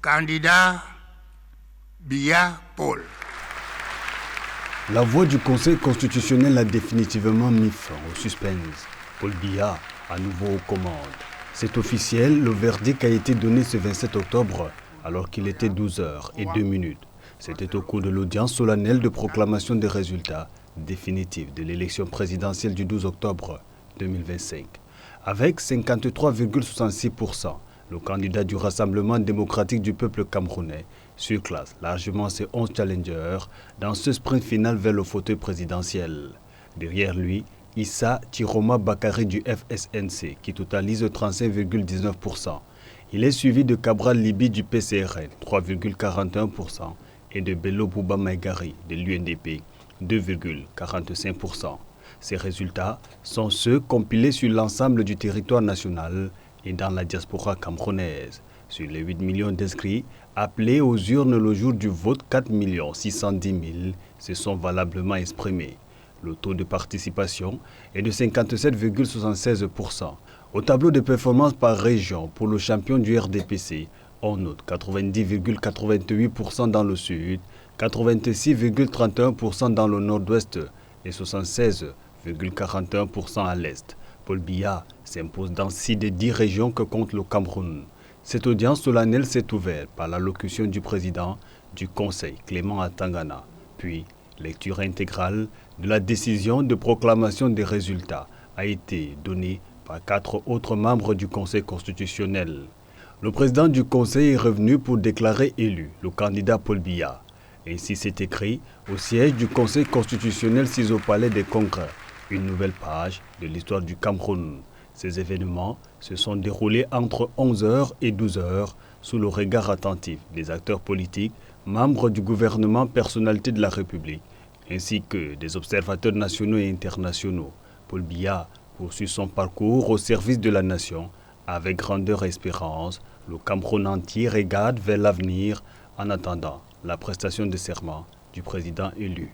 Candidat Biya Paul. La voix du Conseil constitutionnel a définitivement mis fin au suspense. Paul Biya, à nouveau aux commandes. C'est officiel, le verdict a été donné ce 27 octobre, alors qu'il était 12h02. C'était au cours de l'audience solennelle de proclamation des résultats définitifs de l'élection présidentielle du 12 octobre 2025. Avec 53,66%, le candidat du Rassemblement démocratique du peuple camerounais surclasse largement ses 11 challengers dans ce sprint final vers le fauteuil présidentiel. Derrière lui, Issa Chiroma Bakary du FSNC qui totalise 35,19%. Il est suivi de Cabral Libi du PCRN, 3,41%, et de Bello Bouba Maïgari de l'UNDP, 2,45%. Ces résultats sont ceux compilés sur l'ensemble du territoire national et dans la diaspora camerounaise. Sur les 8 millions d'inscrits appelés aux urnes le jour du vote, 4 610 000 se sont valablement exprimés. Le taux de participation est de 57,76%. Au tableau de performance par région pour le champion du RDPC, on note 90,88% dans le sud, 86,31% dans le nord-ouest et 76,41% à l'est. Paul Biya s'impose dans 6 des 10 régions que compte le Cameroun. Cette audience solennelle s'est ouverte par l'allocution du président du Conseil, Clément Atangana, puis lecture intégrale de la décision de proclamation des résultats a été donnée par 4 autres membres du Conseil constitutionnel. Le président du Conseil est revenu pour déclarer élu le candidat Paul Biya. Ainsi c'est écrit au siège du Conseil constitutionnel sis au Palais des Congrès, une nouvelle page de l'histoire du Cameroun. Ces événements se sont déroulés entre 11h et 12h sous le regard attentif des acteurs politiques, membres du gouvernement, personnalités de la République, ainsi que des observateurs nationaux et internationaux. Paul Biya poursuit son parcours au service de la nation. Avec grandeur et espérance, le Cameroun entier regarde vers l'avenir en attendant la prestation de serment du président élu.